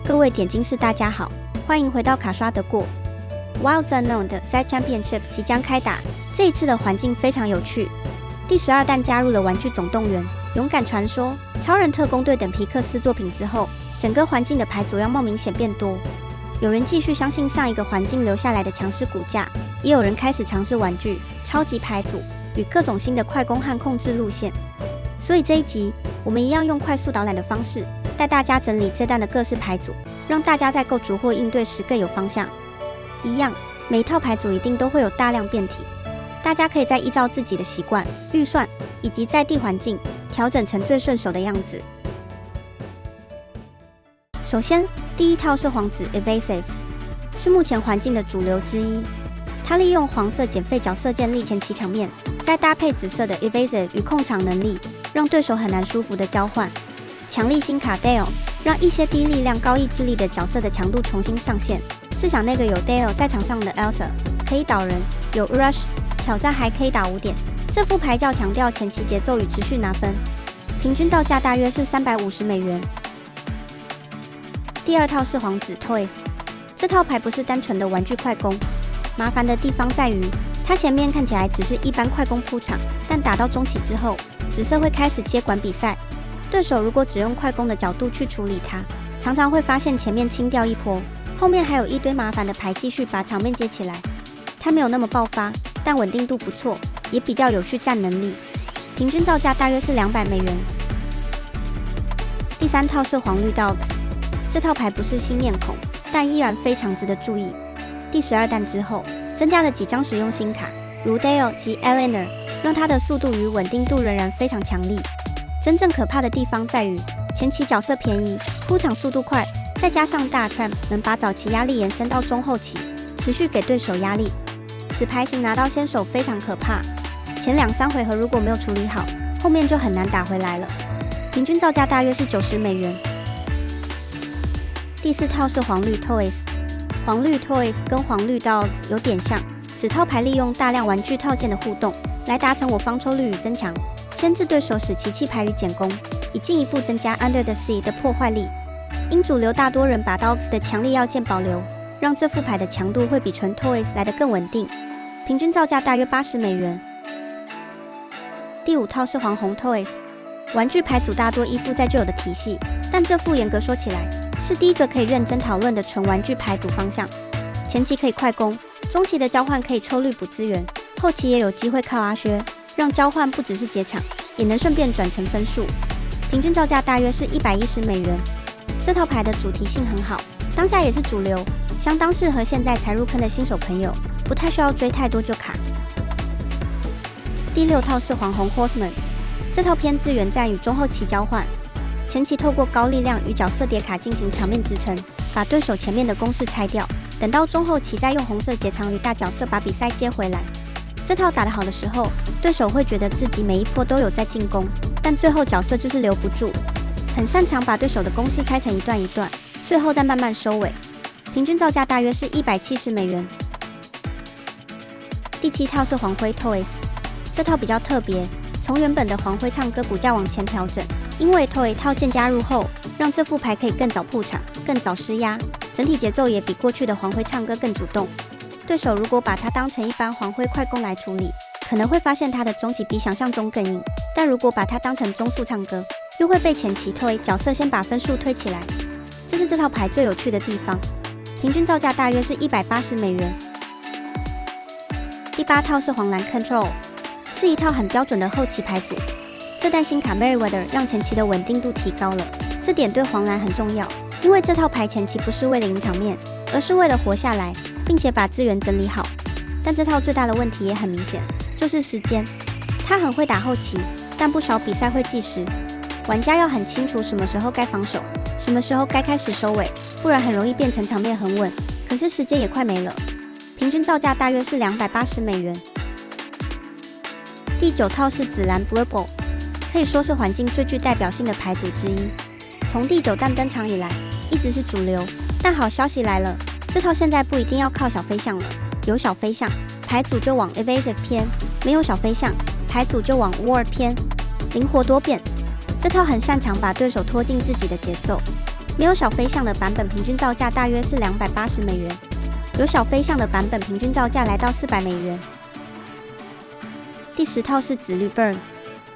各位點金士大家好，歡迎回到卡刷得過。Wilds Unknown 的 Set Championship 即將開打，這一次的環境非常有趣。第12彈加入了玩具總動員、勇敢傳說、超人特工隊等皮克斯作品之後，整個環境的牌組樣貌明顯變多。有人繼續相信上一個環境留下來的強勢骨架，也有人開始嘗試玩具、超級牌組與各種新的快攻和控制路線。所以這一集，我們一樣用快速導覽的方式，帶大家整理這彈的各式牌組，讓大家在構築或應對時更有方向。一樣，每一套牌組一定都會有大量變體，大家可以再依照自己的習慣、預算以及在地環境，調整成最順手的樣子。首先，第一套是皇子 Evasive， 是目前環境的主流之一。它利用黃色減費角色建立前期場面，再搭配紫色的 Evasive 與控場能力，讓對手很難舒服的交換。強力新卡 Dale 讓一些低力量高意志力的角色的強度重新上線。試想那個有 Dale 在場上的 Elsa 可以倒人，有 Rush 挑戰還可以打5點。這副牌較強調前期節奏與持續拿分，平均造價大約是$350。第二套是皇子 Toys， 這套牌不是單純的玩具快攻，麻煩的地方在於它前面看起來只是一般快攻鋪場，但打到中期之後，紫色會開始接管比賽。對手如果只用快攻的角度去處理它，常常會發現前面清掉一波，後面還有一堆麻煩的牌繼續把場面接起來。它沒有那麼爆發，但穩定度不錯，也比較有續戰能力。平均造價大約是$200。第三套是黃綠 Dogs， 這套牌不是新面孔，但依然非常值得注意。第12彈之後，增加了幾張實用新卡，如 Dale 及 Eleanor， 讓它的速度與穩定度仍然非常強力。真正可怕的地方在於，前期角色便宜，鋪場速度快，再加上大 Trap 能把早期壓力延伸到中後期，持續給對手壓力。此牌型拿到先手非常可怕，前2-3回合如果沒有處理好，後面就很難打回來了。平均造價大約是$90。第4套是黃綠 Toys， 黃綠 Toys 跟黃綠 Dogs 有點像，此套牌利用大量玩具套件的互動，來達成我方抽率與增強，牽制對手使其棄牌與減攻，以進一步增加 Under the Sea 的破壞力。因主流大多人把 Dogs 的強力要件保留，讓這副牌的強度會比純 Toys 來得更穩定，平均造價大約$80。第5套是黃紅 Toys， 玩具牌組大多依附在舊有的體系，但這副嚴格說起來，是第一個可以認真討論的純玩具牌組方向。前期可以快攻，中期的交換可以抽綠補資源，後期也有機會靠阿薛，讓交換不只是結場，也能順便轉成分數。平均造價大約是$110。這套牌的主題性很好，當下也是主流，相當適合現在才入坑的新手朋友，不太需要追太多就卡。第6套是黃紅 Horseman， 這套偏資源戰與中後期交換，前期透過高力量與角色疊卡進行場面支撐，把對手前面的攻勢拆掉，等到中後期再用紅色結場與大角色把比賽接回來。這套打得好的時候，對手會覺得自己每一波都有在進攻，但最後角色就是留不住，很擅長把對手的攻勢拆成一段一段，最後再慢慢收尾。平均造價大約是$170。第7套是黄灰 Toys， 這套比較特別，從原本的黃灰唱歌骨架往前調整，因為 Toy 套件加入後，讓這副牌可以更早鋪場，更早施壓，整體節奏也比過去的黃灰唱歌更主動。對手如果把它當成一般黃灰快攻來處理，可能會發現它的中期比想象中更硬，但如果把它當成中速唱歌，又會被前期推角色先把分數推起來，這是這套牌最有趣的地方。平均造價大約是$180。第8套是黃藍 Control， 是一套很標準的後期牌組。這彈新卡 Merryweather 讓前期的穩定度提高了，這點對黃藍很重要，因為這套牌前期不是為了贏場面，而是為了活下來，並且把資源整理好。但這套最大的問題也很明顯，就是時間。他很會打後期，但不少比賽會計時，玩家要很清楚什麼時候該防守，什麼時候該開始收尾，不然很容易變成場面很穩，可是時間也快沒了。平均造價大約是$280。第9套是紫藍 Blurple， 可以說是環境最具代表性的牌組之一。從第9彈登場以來，一直是主流。但好消息來了，這套現在不一定要靠小飛象了，有小飛象，牌組就往 Evasive 偏；沒有小飛象，牌組就往 Ward 偏，靈活多變。這套很擅長把對手拖進自己的節奏，沒有小飛象的版本平均造價大約是$280，有小飛象的版本平均造價來到$400。第10套是紫綠 Burn，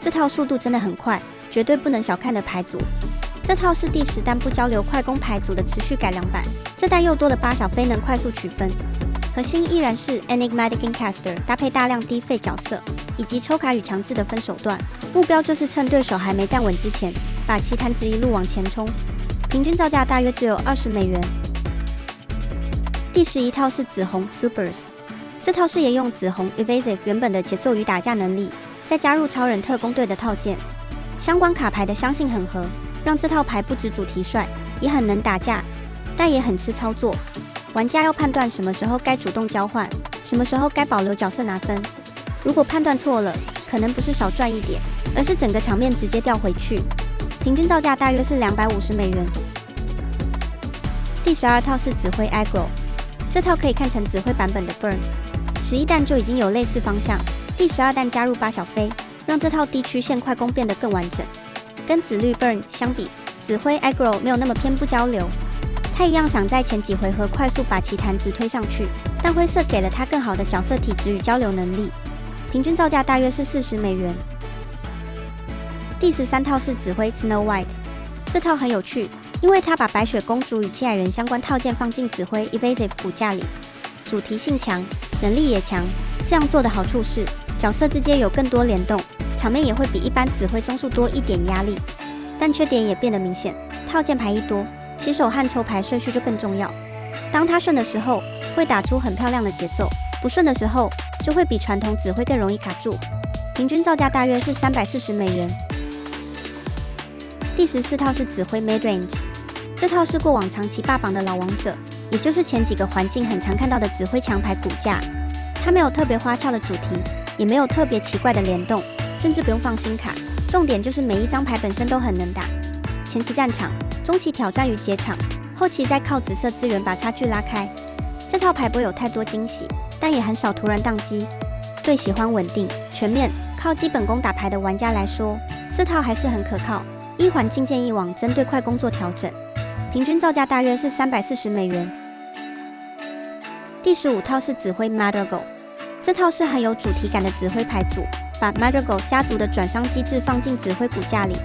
這套速度真的很快，絕對不能小看的牌組。這套是第10彈不交流快攻牌組的持續改良版，這彈又多了8小飛能快速取分。核心依然是 Enigmatic Incaster 搭配大量低費角色，以及抽卡與強制的分手段，目標就是趁對手還沒站穩之前，把奇彈值一路往前衝。平均造價大約只有$20。第11套是紫紅 Supers， 這套是沿用紫紅 Evasive 原本的節奏與打架能力，再加入超人特攻隊的套件，相關卡牌的相性很合，讓這套牌不止主題帥，也很能打架，但也很吃操作。玩家要判斷什麼時候該主動交換，什麼時候該保留角色拿分。如果判斷錯了，可能不是少賺一點，而是整個場面直接掉回去。平均造價大約是$250。第12套是紫灰 Aggro， 這套可以看成紫灰版本的 Burn。11彈就已經有類似方向，第12彈加入8小飛，讓這套低曲線快攻變得更完整。跟紫綠 Burn 相比，紫灰 Aggro 沒有那麼偏不交流。他一樣想在前幾回合快速把奇彈值推上去，但灰色給了他更好的角色體質與交流能力。平均造價大約是$40。第13套是紫灰 Snow White， 這套很有趣，因為他把白雪公主與七矮人相關套件放進紫灰 Evasive 骨架裡，主題性強，能力也強。這樣做的好處是，角色之間有更多聯動，場面也會比一般紫灰中數多一點壓力。但缺點也變得明顯，套件牌一多，起手和抽牌順序就更重要。當它順的時候，會打出很漂亮的節奏；不順的時候，就會比傳統紫灰更容易卡住。平均造價大約是$340。第14套是紫灰 Midrange， 這套是過往長期霸榜的老王者，也就是前幾個環境很常看到的紫灰強牌骨架。它沒有特別花俏的主題，也沒有特別奇怪的聯動，甚至不用放新卡。重點就是每一張牌本身都很能打。前期戰場、中期挑戰與解場，後期再靠紫色資源把差距拉開。這套牌不會有太多驚喜，但也很少突然宕機。對喜歡穩定、全面、靠基本功打牌的玩家來說，這套還是很可靠。一環境建議往針對快攻做調整，平均造價大約是$340。第15套是紫灰 Madrigal， 這套是很有主題感的紫灰牌組，把 Madrigal 家族的轉傷機制放進紫灰骨架裡。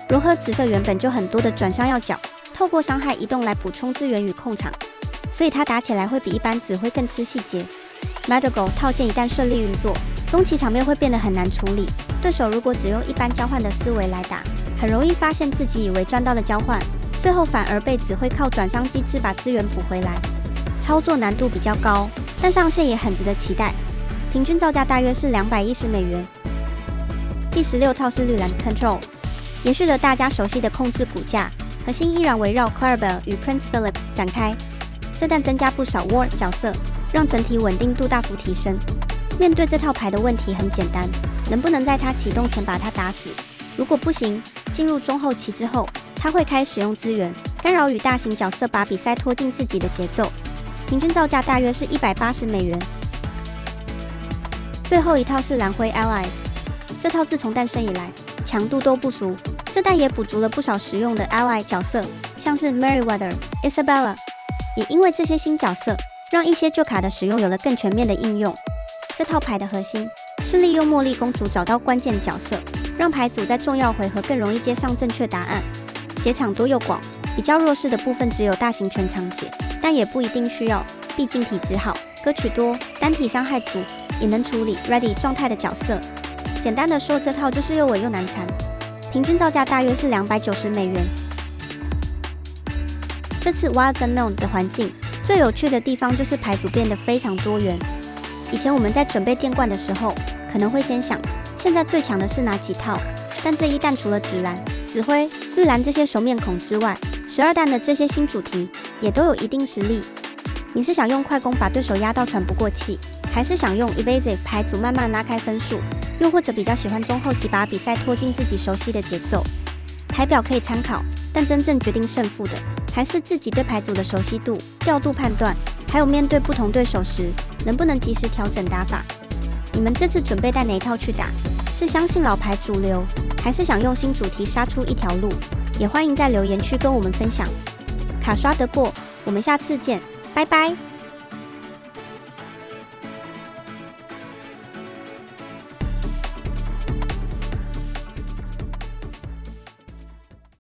融合紫色原本就很多的轉傷要角，透過傷害移動來補充資源與控場，所以它打起來會比一般紫灰更吃細節。Madrigal 套件一旦順利運作，中期場面會變得很難處理。對手如果只用一般交換的思維來打，很容易發現自己以為賺到了交換，最後反而被紫灰靠轉傷機制把資源補回來。操作難度比較高，但上限也很值得期待。平均造價大約是$210。第16套是綠藍 Control， 延續了大家熟悉的控制骨架，核心依然圍繞 Clarabelle 與 Prince Philip 展開。這彈增加不少 Ward 角色，讓整體穩定度大幅提升。面對這套牌的問題很簡單，能不能在它啟動前把它打死？如果不行，進入中後期之後，它會開始使用資源干擾與大型角色，把比賽拖進自己的節奏。平均造價大約是$180。最後一套是藍灰 Allies， 這套自從誕生以來，強度都不俗。這彈也補足了不少實用的 Ally 角色，像是 Merryweather、Isabella。也因為這些新角色，讓一些舊卡的使用有了更全面的應用。這套牌的核心是利用茉莉公主找到關鍵角色，讓牌組在重要回合更容易接上正確答案。解場多又廣，比較弱勢的部分只有大型全場解，但也不一定需要，畢竟體質好、歌曲多、單體傷害足，也能處理 Ready 狀態的角色。簡單的說，這套就是又穩又難纏。平均造價大約是$290。這次 Wild Unknown 的環境最有趣的地方就是牌組變得非常多元。以前我們在準備電罐的時候，可能會先想現在最強的是哪幾套，但這一彈除了紫藍、紫灰、綠藍這些熟面孔之外，12彈的這些新主題也都有一定實力。你是想用快攻把對手壓到喘不過氣，還是想用 Evasive 牌組慢慢拉開分數，又或者比較喜歡中後期把比賽拖進自己熟悉的節奏？台表可以參考，但真正決定勝負的還是自己對牌組的熟悉度、調度判斷，還有面對不同對手時能不能及時調整打法。你們這次準備帶哪一套去打？是相信老牌主流，還是想用新主題殺出一條路？也歡迎在留言區跟我們分享。卡刷得過，我們下次見，拜拜。